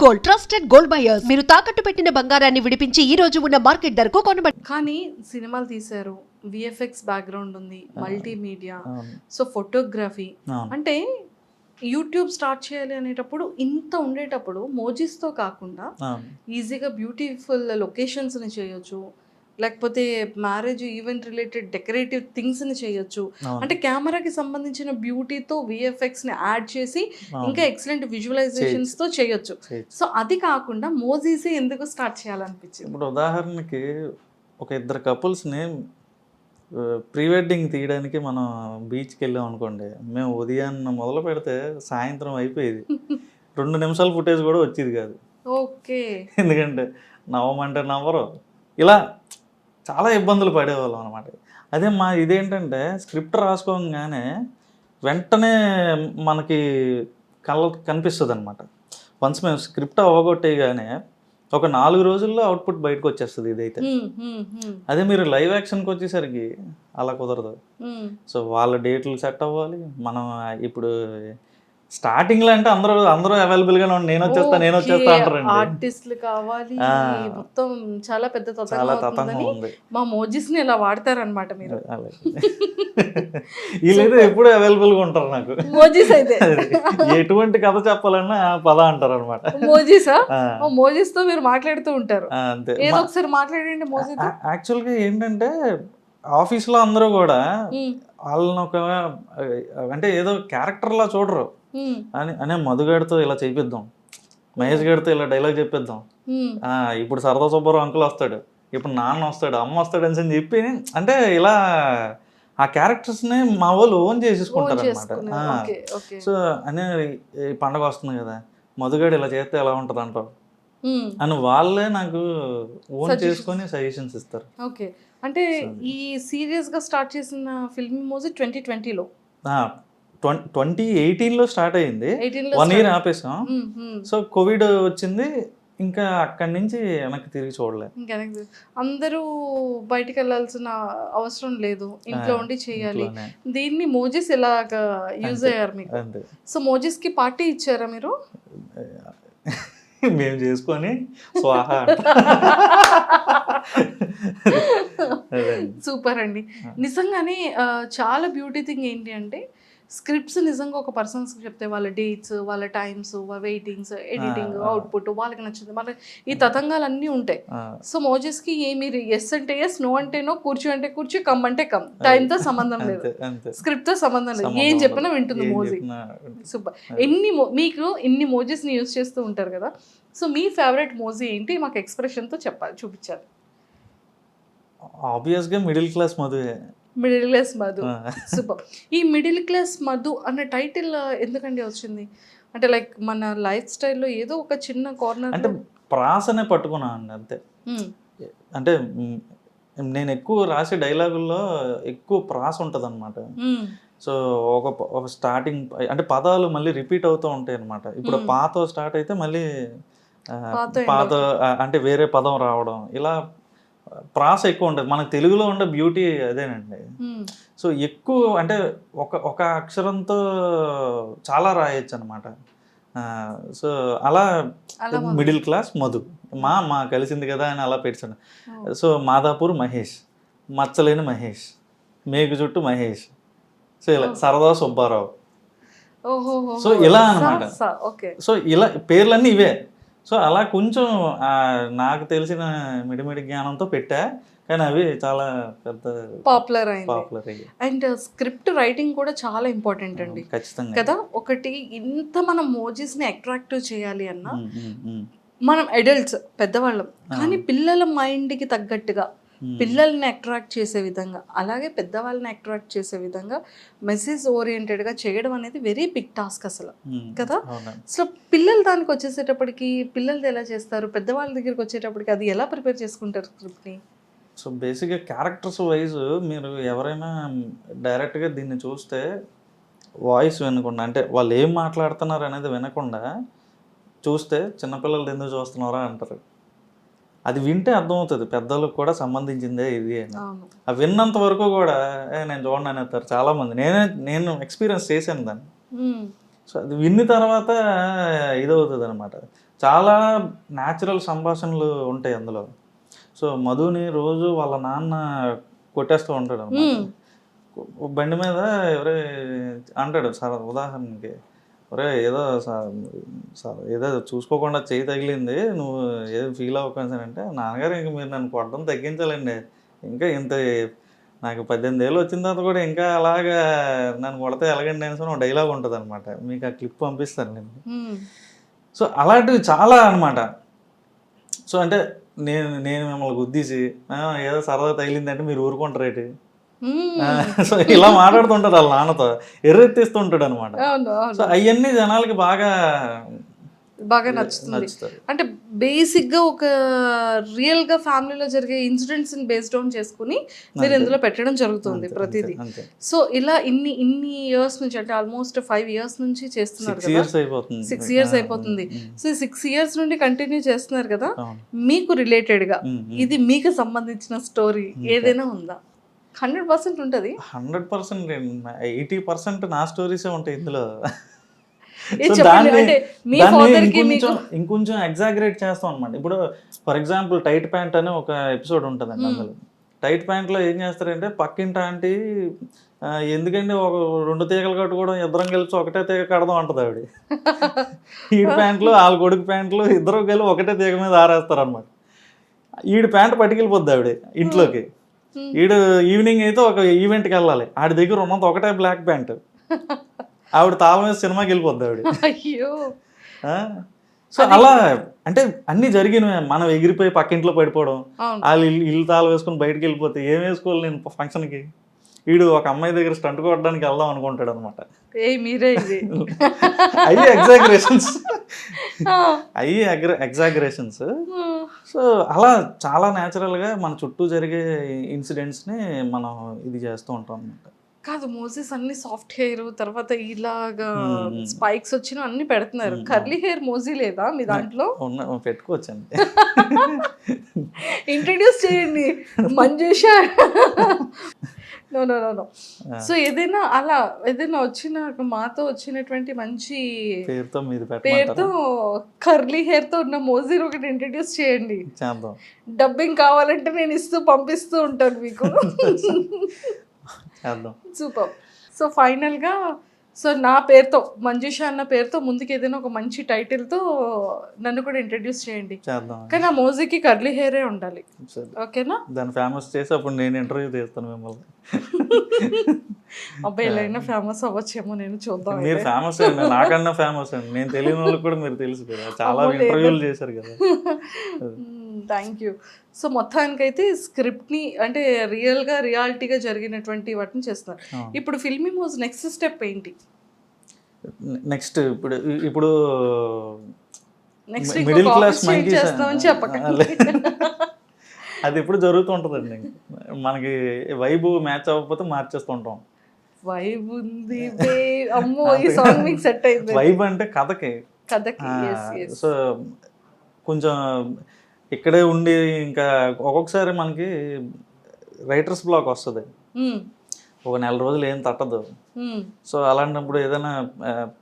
Gold, trusted gold buyers. మీరు తాకట్టు పెట్టిన బంగారాన్ని విడిపించి ఈ రోజు ఉన్న మార్కెట్ ధరకు కొనబడి. కానీ సినిమాలు తీశారు, విఎఫ్ఎక్స్ బ్యాక్గ్రౌండ్ ఉంది, మల్టీమీడియా, సో ఫోటోగ్రఫీ అంటే యూట్యూబ్ స్టార్ట్ చేయాలి అనేటప్పుడు ఇంత ఉండేటప్పుడు మోజీస్తో కాకుండా ఈజీగా బ్యూటిఫుల్ లొకేషన్స్ని చేయొచ్చు, లేకపోతే మ్యారేజ్ ఈవెంట్ రిలేటెడ్ డెకరేటివ్ థింగ్స్ని చేయొచ్చు. అంటే కెమెరాకి సంబంధించిన బ్యూటీతో విఎఫ్ఎక్స్ని యాడ్ చేసి ఇంకా ఎక్సలెంట్ విజువలైజేషన్స్తో చేయొచ్చు. సో అది కాకుండా మోజీసే ఎందుకు స్టార్ట్ చేయాలనిపించింది? ఇప్పుడు ఉదాహరణకి ఒక ఇద్దరు కపుల్స్ని ప్రీ వెడ్డింగ్ తీయడానికి మనం బీచ్కి వెళ్ళాం అనుకోండి, మేము ఉదయాన్న మొదలు పెడితే సాయంత్రం అయిపోయేది. 2 నిమిషాల ఫుటేజ్ కూడా వచ్చేది కాదు. ఓకే, ఎందుకంటే నవ్వమంటే నవ్వరు, ఇలా చాలా ఇబ్బందులు పడేవాళ్ళం అనమాట. అదే ఇదేంటంటే స్క్రిప్ట్ రాసుకోగానే వెంటనే మనకి కనిపిస్తుంది అనమాట. వన్స్ మేము స్క్రిప్ట్ అవగొట్టేయగానే ఒక 4 రోజుల్లో అవుట్పుట్ బయటకు వచ్చేస్తుంది ఇదైతే. అదే మీరు లైవ్ యాక్షన్కి వచ్చేసరికి అలా కుదరదు. సో వాళ్ళ డేట్లు సెట్ అవ్వాలి. మనం ఇప్పుడు స్టార్టింగ్లో అంటే అందరూ అవైలబుల్గానే ఉండి నేను వచ్చేస్తా అంటారండి. ఆర్టిస్టులు కావాలి, మొత్తం చాలా పెద్ద తతంగం ఉంది. మా మోజీస్ని ఇలా వాడతారనమాట మీరు. వీళ్ళైతే ఎప్పుడు అవైలబుల్గా ఉంటారు నాకు. మోజీస్ అయితే ఎటువంటి కథ చెప్పాలన్నా పద అంటారు అనమాట. మోజీసా? మోజీస్తో మీరు మాట్లాడుతూ ఉంటారు. అంతే, ఏదో ఒకసారి మాట్లాడండి మోజీతో. యాక్చువల్గా ఏంటంటే ఆఫీస్లో అందరూ కూడా వాళ్ళని అంటే ఏదో క్యారెక్టర్లా చూడరు అనే మధుగాడితో ఇలా చేపిద్దాం, మహేష్ గారితో ఇలా డైలాగ్ చెప్పిద్దాం, ఇప్పుడు సరదా సుబ్బారావు అంకుల్ వస్తాడు, ఇప్పుడు నాన్న వస్తాడు, అమ్మ వస్తాడు అని చెప్పి అంటే ఇలా ఆ క్యారెక్టర్స్ని మా వాళ్ళు ఓన్ చేసేసుకుంటారు అనమాట. సో అనే పండగ వస్తుంది కదా, మధుగాడు ఇలా చేస్తే ఎలా ఉంటుంది అంటారు అని వాళ్ళే నాకు ఓన్ చేసుకొని సజెషన్స్ ఇస్తారు. ఓకే, అంటే ఈ సీరియస్గా స్టార్ట్ చేసిన ఫిల్మ్ మోజీ 2020లో 2018లో స్టార్ట్ అయ్యింది. 1 year ఆపేసాం. సో కోవిడ్ వచ్చింది, ఇంకా అక్కడి నుంచి వెనక్కి తిరిగి చూడలేదు. అందరూ బయటికి వెళ్ళాల్సిన అవసరం లేదు, ఇంట్లో ఉండి చేయాలి. దీన్ని మోజీస్ ఎలాగా యూజ్ అయ్యారు మీకు? సో మోజీస్కి పార్టీ ఇచ్చారా మీరు? మేము చేసుకొని స్వాహా. సూపర్ అండి. నిజంగానే చాలా బ్యూటీ థింగ్ ఏంటి అంటే స్క్రిప్ట్స్ నిజంగా ఒక పర్సన్స్కి చెప్తే వాళ్ళ డేట్స్, వాళ్ళ టైమ్స్, వెయిటింగ్స్, ఎడిటింగ్, అవుట్పుట్ వాళ్ళకి నచ్చింది, మన ఈ తతంగాలన్నీ ఉంటాయి. సో మోజెస్కి మీరు ఎస్ అంటే ఎస్, నో అంటే నో, కూర్చో అంటే కూర్చో, కమ్ అంటే కమ్, టైంతో సంబంధం లేదు, స్క్రిప్ట్తో సంబంధం లేదు, ఏం చెప్పినా వింటుంది మోజీ. సూపర్. మీకు ఇన్ని మోజెస్ని యూజ్ చేస్తూ ఉంటారు కదా, సో మీ ఫేవరెట్ మోజీ ఏంటి? మాకు ఎక్స్ప్రెషన్తో చెప్పాలి, చూపించాలి. ఆబ్వియస్గా మిడిల్ క్లాస్ మధువే. Middle class Madhu. సూపర్. ఈ మిడిల్ క్లాస్ మధు అన్న టైటిల్ ఎందుకండి వచ్చింది? అంటే లైక్ మన లైఫ్ స్టైల్లో ఏదో ఒక చిన్న కార్నర్ అంటే ప్రాసనే పట్టుకున్నా అండి అంతే. అంటే నేను ఎక్కువ రాసే డైలాగుల్లో ఎక్కువ ప్రాస ఉంటుంది అనమాట. సో ఒక స్టార్టింగ్ అంటే పదాలు మళ్ళీ రిపీట్ అవుతూ ఉంటాయి అనమాట. ఇప్పుడు పాత స్టార్ట్ అయితే మళ్ళీ పాత అంటే వేరే పదం రావడం, ఇలా ప్రాస ఎక్కువ ఉంటుంది. మనకు తెలుగులో ఉండే బ్యూటీ అదేనండి. సో ఎక్కువ అంటే ఒక అక్షరంతో చాలా రాయొచ్చు అనమాట. సో అలా మిడిల్ క్లాస్ మధు మా కలిసింది కదా అని అలా పెట్టాను. సో మాదాపూర్ మహేష్, మచ్చలేని మహేష్, మేకు చుట్టూ మహేష్, సో ఇలా సరదా సుబ్బారావు, సో ఇలా అనమాట. సో ఇలా పేర్లన్నీ ఇవే. సో అలా కొంచెం నాకు తెలిసిన మిడిమిడి జ్ఞానంతో పెట్టా, కానీ అవి చాలా పెద్ద పాపులర్ అయ్యాయి. అండ్ స్క్రిప్ట్ రైటింగ్ కూడా చాలా ఇంపార్టెంట్ అండి, ఖచ్చితంగా కదా. ఒకటి ఇంత మనం మోజీస్ని అట్రాక్టివ్ చేయాలి అన్నా మనం అడల్ట్స్ పెద్దవాళ్ళం, కానీ పిల్లల మైండ్కి తగ్గట్టుగా పిల్లల్ని అట్రాక్ట్ చేసే విధంగా, అలాగే పెద్దవాళ్ళని అట్రాక్ట్ చేసే విధంగా మెసేజ్ ఓరియంటెడ్గా చేయడం అనేది వెరీ బిగ్ టాస్క్ అసలు కదా. సో పిల్లలు దానికి వచ్చేసేటప్పటికి పిల్లలది ఎలా చేస్తారు, పెద్దవాళ్ళ దగ్గరికి వచ్చేటప్పటికి అది ఎలా ప్రిపేర్ చేసుకుంటారు స్క్రిప్ట్ని? సో బేసిక్గా క్యారెక్టర్స్ వైజ్ మీరు ఎవరైనా డైరెక్ట్గా దీన్ని చూస్తే వాయిస్ వినకుండా, అంటే వాళ్ళు ఏం మాట్లాడుతున్నారు అనేది వినకుండా చూస్తే చిన్నపిల్లలు ఎందుకు చూస్తున్నారా అంటారు. అది వింటే అర్థమవుతుంది పెద్దలకు కూడా సంబంధించిందే ఇది అని. అవి విన్నంత వరకు కూడా నేను చూడండి అనేస్తారు చాలామంది. నేను ఎక్స్పీరియన్స్ చేశాను దాన్ని. సో అది విన్న తర్వాత ఇదవుతుంది అనమాట. చాలా న్యాచురల్ సంభాషణలు ఉంటాయి అందులో. సో మధుని రోజు వాళ్ళ నాన్న కొట్టేస్తూ ఉంటాడు అన్నమాట. బండి మీద ఎవరే అంటాడు సార్, ఉదాహరణకి ఒరే ఏదో సార్ ఏదో చూసుకోకుండా చేయి తగిలింది, నువ్వు ఏదో ఫీల్ అవ్వకుండా అంటే, నాన్నగారు ఇంక మీరు నన్ను కొట్టడం తగ్గించాలండి, ఇంకా ఇంత నాకు 18 ఏళ్ళు వచ్చిన తర్వాత కూడా ఇంకా అలాగా నన్ను కొడితే ఎలాగండి అనేసి ఒక డైలాగ్ ఉంటుంది అనమాట. మీకు ఆ క్లిప్ పంపిస్తాను నేను. సో అలాంటివి చాలా అనమాట. సో అంటే నేను మిమ్మల్ని గుద్దీసి ఏదో సరదా తగిలిందంటే మీరు ఊరుకుంటారేటి, సో ఇలా మాట్లాడుతుంటారు వాళ్ళ నాన్నతో, ఎర్రెత్తిస్తుంటాడు అనమాట. సో అవన్నీ జనాలకి బాగా నచ్చుతుంది. అంటే బేసిక్ గా ఒక రియల్ గా ఫ్యామిలీలో జరిగే ఇన్సిడెంట్స్ బేస్డ్ ఆన్ చేసుకుని మీరు ఇందులో పెట్టడం జరుగుతుంది ప్రతిదీ. సో ఇలా ఇన్ని ఇయర్స్ నుంచి, అంటే ఆల్మోస్ట్ 5 years నుంచి చేస్తున్నారు కదా, 6 years అయిపోతుంది. సో 6 years నుండి కంటిన్యూ చేస్తున్నారు కదా, మీకు రిలేటెడ్ గా ఇది మీకు సంబంధించిన స్టోరీ ఏదైనా ఉందా? 100% ఉంటుంది. 100%, 80% నా స్టోరీసే ఉంటాయి ఇందులో. ఇంకొంచెం ఎగ్జాగరేట్ చేస్తాం అనమాట. ఇప్పుడు ఫర్ ఎగ్జాంపుల్ టైట్ ప్యాంట్ అని ఒక ఎపిసోడ్ ఉంటుందండి. అందులో టైట్ ప్యాంట్లో ఏం చేస్తారంటే, పక్కింటి ఆంటీ ఎందుకంటే ఒక 2 తీగలు కట్టుకోవడం, ఇద్దరం కలిసి ఒకటే తీగ కడదాం అంటది ఆవిడ. ఈడి ప్యాంట్లు వాళ్ళ కొడుకు ప్యాంట్లు ఇద్దరు కలిసి ఒకటే తీగ మీద ఆరేస్తారు అనమాట. ఈడు ప్యాంట్ పట్టుకెళ్ళిపోద్ది ఆవిడ ఇంట్లోకి. ఈడు ఈవినింగ్ అయితే ఒక ఈవెంట్కి వెళ్ళాలి, ఆడి దగ్గర ఉన్నంత ఒకటే బ్లాక్ ప్యాంట్, ఆవిడ తాళం మీద సినిమాకి వెళ్ళిపోద్ది ఆవిడ. అయ్యో. సో అలా అంటే అన్ని జరిగినవి. మనం ఎగిరిపోయి పక్కింట్లో పడిపోవడం, వాళ్ళు ఇల్లు తాళం వేసుకుని బయటకు వెళ్ళిపోతే ఏం వేసుకోవాలి నేను ఫంక్షన్కి, వీడు ఒక అమ్మాయి దగ్గర స్టంట్ కొట్టడానికి వెళ్దాం అనుకుంటాడు అనమాట. అయ్యి ఎగ్జాగరేషన్స్. సో అలా చాలా న్యాచురల్గా మన చుట్టూ జరిగే ఇన్సిడెంట్స్ని మనం ఇది చేస్తూ ఉంటాం అనమాట. కాదు, మోసెస్ అన్ని సాఫ్ట్ హెయిర్, తర్వాత ఇలాగా స్పైక్స్ వచ్చిన అన్ని పెడుతున్నారు. కర్లీ హెయిర్ మోజీ లేదా మీ దాంట్లో? పెట్టుకోవచ్చండి. ఇంట్రడ్యూస్ చేయండి మంజుష. నో. సో ఏదైనా అలా ఏదైనా వచ్చిన మాతో వచ్చినటువంటి మంచి పేరుతో కర్లీ హెయిర్ తో ఉన్న మోజీ ఒకటి ఇంట్రడ్యూస్ చేయండి. డబ్బింగ్ కావాలంటే నేను ఇస్తూ పంపిస్తూ ఉంటాను మీకు. సూపర్. సో ఫైనల్గా సో నా పేరుతో, మంజుష అన్న పేరుతో ముందుకు ఏదైనా ఒక మంచి టైటిల్తో నన్ను కూడా ఇంట్రడ్యూస్ చేయండి. కానీ ఆ మోజీకి కర్లీ హెయిరే ఉండాలి, ఓకేనా? దాన్ని ఫేమస్ చేసి అప్పుడు నేను ఇంటర్వ్యూ చేస్తాను మిమ్మల్ని. అబ్బాయి ఎలాగైనా ఫేమస్ అవ్వచ్చేమో, నేను చూద్దాం. మీరు ఫేమస్ అండి, నాకన్నా ఫేమస్ అండి. నేను తెలియని వాళ్ళకి కూడా మీరు తెలుసు కదా, చాలా ఇంటర్వ్యూలు చేశారు కదా. Thank you. సో మొత్తానికైతే స్క్రిప్ట్ని అంటే రియాలిటీగా జరిగినటువంటి వాటిని చేస్తున్నారు. ఇప్పుడు ఫిల్మీ మోజ్ నెక్స్ట్ స్టెప్ ఏంటి? నెక్స్ట్ ఇప్పుడు మిడిల్ క్లాస్ చేస్తామని చెప్పకండి. అది ఎప్పుడు జరుగుతుంటుందండి. మనకి వైబ్ మ్యాచ్ అవ్వకపోతే మార్చేస్తుంటాం. వైబ్ ఉంది, అమ్మో ఈ సాంగ్ మీకు సెట్ అయింది. వైబ్ అంటే కథకి. సో కొంచెం ఇక్కడే ఉండి ఇంకా ఒక్కొక్కసారి మనకి రైటర్స్ బ్లాక్ వస్తుంది, ఒక 1 నెల రోజులు ఏం తట్టదు. సో అలాంటప్పుడు ఏదైనా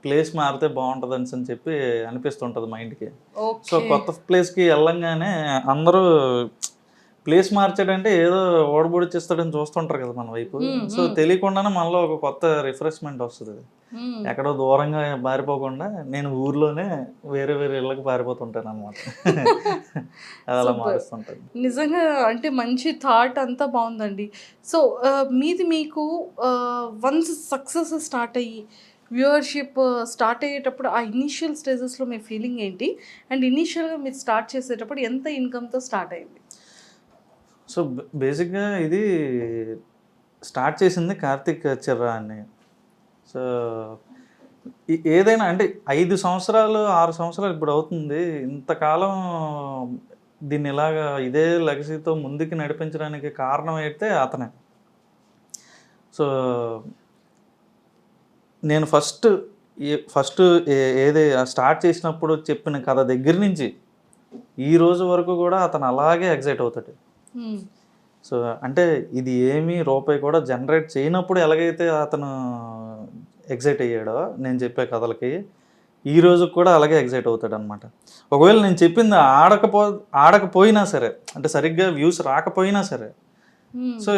ప్లేస్ మారితే బాగుంటుంది అని చెప్పి అనిపిస్తుంటుంది మైండ్కి. సో కొత్త ప్లేస్కి వెళ్ళంగానే అందరూ ప్లేస్ మార్చాడంటే ఏదో ఓడబొడిచేస్తాడని చూస్తుంటారు కదా మన వైపు. సో తెలియకుండానే మనలో ఒక కొత్త రిఫ్రెష్మెంట్ వస్తుంది. ఎక్కడో దూరంగా పారిపోకుండా నేను ఊర్లోనే వేరే ఇళ్ళకి పారిపోతుంటాను అనమాట. అది అలా మారుస్తుంటాను. నిజంగా అంటే మంచి థాట్ అంతా బాగుందండి. సో మీకు వన్స్ సక్సెస్ స్టార్ట్ అయ్యి వ్యూవర్షిప్ స్టార్ట్ అయ్యేటప్పుడు ఆ ఇనీషియల్ స్టేజెస్లో మీ ఫీలింగ్ ఏంటి? అండ్ ఇనీషియల్గా మీరు స్టార్ట్ చేసేటప్పుడు ఎంత ఇన్కమ్తో స్టార్ట్ అయింది? సో బేసిక్గా ఇది స్టార్ట్ చేసింది కార్తిక్ చిర్రా అని. సో ఏదైనా అంటే 5 సంవత్సరాలు 6 సంవత్సరాలు ఇప్పుడు అవుతుంది. ఇంతకాలం దీన్ని ఇలాగా ఇదే లెగసీతో ముందుకు నడిపించడానికి కారణం అయితే అతనే. సో నేను ఫస్ట్ ఏది స్టార్ట్ చేసినప్పుడు చెప్పిన కథ దగ్గర నుంచి ఈ రోజు వరకు కూడా అతను అలాగే ఎగ్జైట్ అవుతాడు. సో అంటే ఇది ఏమీ రూపాయి కూడా జనరేట్ చేయనప్పుడు ఎలాగైతే అతను ఎగ్జైట్ అయ్యాడో నేను చెప్పే కథలకి, ఈ రోజు కూడా అలాగే ఎగ్జైట్ అవుతాడు అనమాట. ఒకవేళ నేను చెప్పింది ఆడకపోయినా సరే, అంటే సరిగ్గా వ్యూస్ రాకపోయినా సరే, సో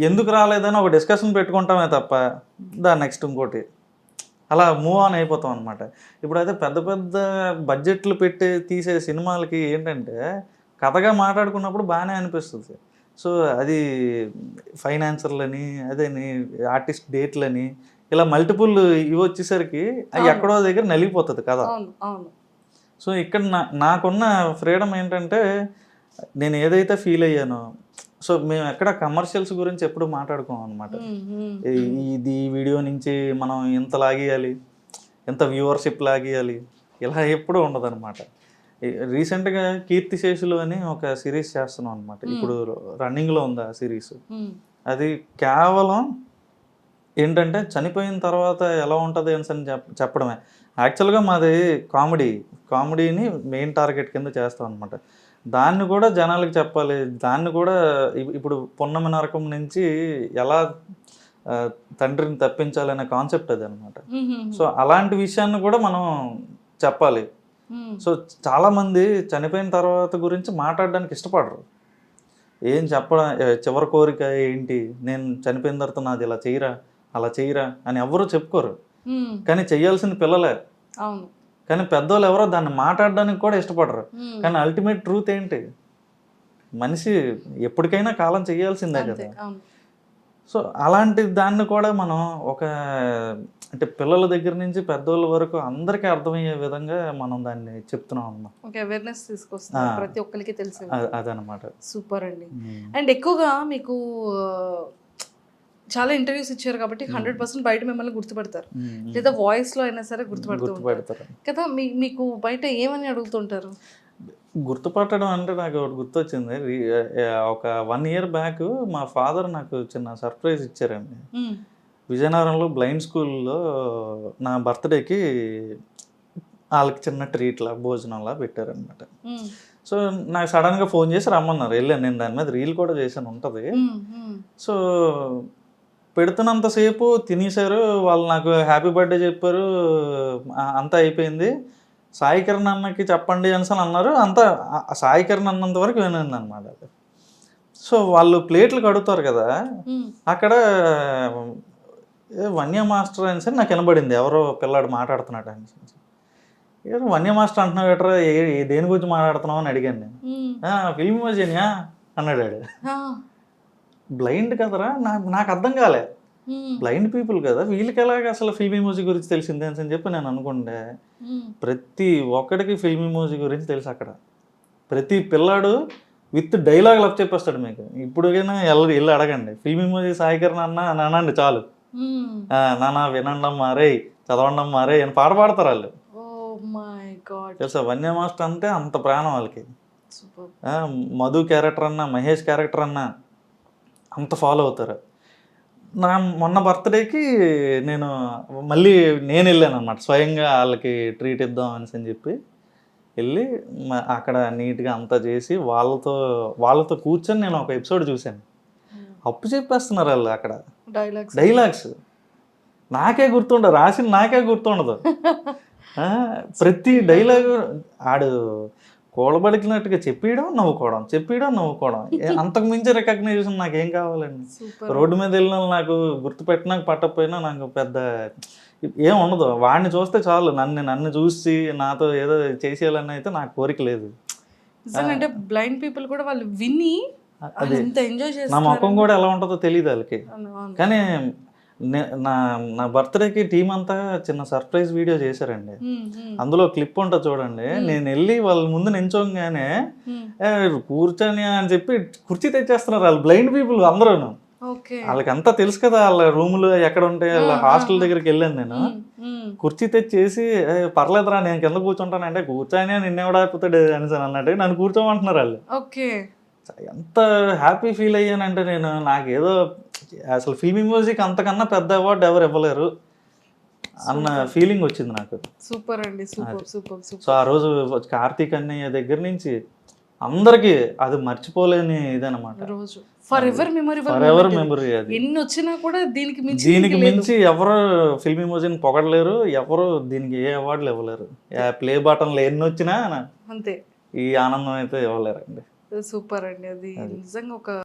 ఎందుకు రాలేదని ఒక డిస్కషన్ పెట్టుకుంటామే తప్ప దాని నెక్స్ట్ ఇంకోటి అలా మూవ్ ఆన్ అయిపోతాం అనమాట. ఇప్పుడైతే పెద్ద పెద్ద బడ్జెట్లు పెట్టి తీసే సినిమాలకి ఏంటంటే కథగా మాట్లాడుకున్నప్పుడు బాగానే అనిపిస్తుంది. సో అది ఫైనాన్సర్లని అదేని ఆర్టిస్ట్ డేట్లని ఇలా మల్టిపుల్ ఇవి వచ్చేసరికి అవి ఎక్కడో దగ్గర నలిగిపోతుంది కదా. సో ఇక్కడ నాకున్న ఫ్రీడమ్ ఏంటంటే నేను ఏదైతే ఫీల్ అయ్యానో, సో మేము ఎక్కడ కమర్షియల్స్ గురించి ఎప్పుడు మాట్లాడుకోం అనమాట. ఇది ఈ వీడియో నుంచి మనం ఎంత లాగేయాలి, ఎంత వ్యూవర్షిప్ లాగేయాలి, ఇలా ఎప్పుడూ ఉండదు అనమాట. రీసెంట్గా కీర్తిశేషులు అని ఒక సిరీస్ చేస్తున్నాం అనమాట. ఇప్పుడు రన్నింగ్లో ఉంది ఆ సిరీస్. అది కేవలం ఏంటంటే చనిపోయిన తర్వాత ఎలా ఉంటుంది అని చెప్పడమే. యాక్చువల్గా మాది కామెడీని మెయిన్ టార్గెట్ కింద చేస్తాం అనమాట. దాన్ని కూడా జనాలకు చెప్పాలి. దాన్ని కూడా ఇప్పుడు పున్నమి నరకం నుంచి ఎలా తండ్రిని తప్పించాలనే కాన్సెప్ట్ అది అనమాట. సో అలాంటి విషయాన్ని కూడా మనం చెప్పాలి. సో చాలామంది చనిపోయిన తర్వాత గురించి మాట్లాడడానికి ఇష్టపడరు. ఏం చెప్పడం, చివరి కోరిక ఏంటి, నేను చనిపోయిన తర్వాత నాది ఇలా చేయరా అలా చేయరా అని ఎవరు చెప్పుకోరు. కానీ చెయ్యాల్సింది పిల్లలే. కానీ పెద్దోళ్ళు ఎవరో దాన్ని మాట్లాడడానికి కూడా ఇష్టపడరు. కానీ అల్టిమేట్ ట్రూత్ ఏంటి, మనిషి ఎప్పటికైనా కాలం చేయాల్సిందే కదా. సో అలాంటి దాన్ని కూడా మనం అంటే పిల్లల దగ్గర నుంచి పెద్దోళ్ళ వరకు అందరికీ అర్థమయ్యే విధంగా మనం దాన్ని చెప్తున్నాం అన్నమాట. అవేర్నెస్ తీసుకొస్తున్నాం, ప్రతి ఒక్కరికి తెలిసి. అదనమాట. సూపర్ అండి. అండ్ ఎక్కువగా మీకు చాలా ఇంటర్వ్యూస్ ఇచ్చారు కాబట్టి 100% బయట మిమ్మల్ని గుర్తుపడతారు, లేదా వాయిస్లో అయినా సరే గుర్తుపడతారు కదా. మీకు బయట ఏమని అడుగుతుంటారు? గుర్తుపట్టడం అంటే నాకు ఒకటి గుర్తొచ్చింది. ఒక 1 year బ్యాక్ మా ఫాదర్ నాకు చిన్న సర్ప్రైజ్ ఇచ్చారండి. విజయనగరంలో బ్లైండ్ స్కూల్లో నా బర్త్డేకి వాళ్ళకి చిన్న ట్రీట్లా భోజనంలా పెట్టారనమాట. సో నాకు సడన్గా ఫోన్ చేసి రమ్మన్నారు, వెళ్ళాను. నేను దాని మీద రీల్ కూడా చేశాను, ఉంటుంది. సో పెడుతున్నంతసేపు తినేశారు వాళ్ళు, నాకు హ్యాపీ బర్త్డే చెప్పారు, అంతా అయిపోయింది. సాయి కిరణ్ అన్నకి చెప్పండి అని అన్నారు. అంతా సాయి కిరణ్ అన్నంత వరకు వినండి అనమాట. సో వాళ్ళు ప్లేట్లు కడుగుతారు కదా, అక్కడ వన్య మాస్టర్ అని సరే నాకు వినబడింది, ఎవరో పిల్లాడు మాట్లాడుతున్నాడు అని. ఏదో వన్య మాస్టర్ అంటున్నావు ఎట్రా, దేని గురించి మాట్లాడుతున్నావు అని అడిగాను నేను. ఫిల్మ్ ఇమోజినియా అన్నాడు. బ్లైండ్ కదరా, నాకు అర్థం కాలే. బ్లైండ్ పీపుల్ కదా, వీళ్ళకి ఎలాగ అసలు ఫిల్మ్ ఇమోజీ గురించి తెలిసిందే అని చెప్పి నేను అనుకుంటే, ప్రతి ఒక్కడికి ఫిల్మ్ ఇమోజీ గురించి తెలుసు. అక్కడ ప్రతి పిల్లాడు విత్ డైలాగ్ లవ్ చెప్పేస్తాడు మీకు. ఇప్పుడుకైనా వెళ్ళి అడగండి, ఫిల్మ్ ఇమోజీ సాయి కిరణ్ అన్న అని అనండి చాలు. నాన్న వినండి మారే, చదవండి మారే అని పాట పాడతారు వాళ్ళు. తెలుసా, వన్య మాస్టర్ అంటే అంత ప్రాణం వాళ్ళకి. మధు క్యారెక్టర్ అన్నా, మహేష్ క్యారెక్టర్ అన్నా అంత ఫాలో అవుతారు. మొన్న బర్త్డేకి నేను వెళ్ళాను అనమాట, స్వయంగా వాళ్ళకి ట్రీట్ ఇద్దాం అని చెప్పి వెళ్ళి అక్కడ నీట్గా అంతా చేసి వాళ్ళతో కూర్చొని నేను ఒక ఎపిసోడ్ చూశాను. అప్పు చెప్పేస్తున్నారు వాళ్ళు అక్కడ డైలాగ్స్. నాకే గుర్తుండదు, రాసింది నాకే గుర్తుండదు. ప్రతి డైలాగు ఆడు కూడబడికినట్టుగా చెప్పడం నవ్వుకోవడం అంతకు మించి రికగ్నైజేషన్ నాకేం కావాలండి. రోడ్డు మీద వెళ్ళిన నాకు గుర్తుపెట్టినాక పట్టకపోయినా నాకు పెద్ద ఏం ఉండదు. వాడిని చూస్తే చాలు, నన్ను చూసి నాతో ఏదో చేసేయాలని అయితే నాకు కోరిక లేదు. అంటే బ్లైండ్ పీపుల్ కూడా వాళ్ళు విని ఎంజాయ్ చేస్తారు. నా ముఖం కూడా ఎలా ఉంటుందో తెలియదు వాళ్ళకి. కానీ నా బర్త్డేకి టీం అంతా చిన్న సర్ప్రైజ్ వీడియో చేశారండి. అందులో క్లిప్ ఉంటుంది చూడండి. నేను వెళ్ళి వాళ్ళ ముందు నించోగానే కూర్చొని అని చెప్పి కుర్చీ తెచ్చేస్తున్నారు వాళ్ళు, బ్లైండ్ పీపుల్ అందరూ. వాళ్ళకి అంతా తెలుసు కదా, వాళ్ళ రూములు ఎక్కడ ఉంటాయి, వాళ్ళ హాస్టల్ దగ్గరికి వెళ్ళాను నేను. కుర్చీ తెచ్చేసి పర్లేదురా నేను కింద కూర్చుంటానంటే, కూర్చొని నిన్నెవడాపోతాడు అని అన్నట్టు నన్ను కూర్చోమంటున్నారు వాళ్ళు. ఎంత హ్యాపీ ఫీల్ అయ్యానంటే నేను, నాకేదో అసలు ఫిల్మ్ ఇమోజీకి అంతకన్నా పెద్ద అవార్డు ఎవరు ఇవ్వలేరు అన్న ఫీలింగ్ వచ్చింది నాకు. సూపర్ అండి, సూపర్ సూపర్. సో ఆ రోజు కార్తీక్ అన్నయ్య దగ్గర నుంచి అందరికి అది మర్చిపోలేని ఇదనమాట. రోజు for ever for ever memory అది. ఎన్ని వచ్చినా కూడా దీనికి మించి దీనికి మించి ఎవరు ఫిల్మ్ ఇమోజీని పొగడలేరు, ఎవరు దీనికి ఏ అవార్డులు ఇవ్వలేరు. ప్లే బటన్లు ఎన్ని వచ్చినా అంతే ఈ ఆనందం అయితే ఇవ్వలేరండి. సూపర్ అండి. అది నిజంగా ఒక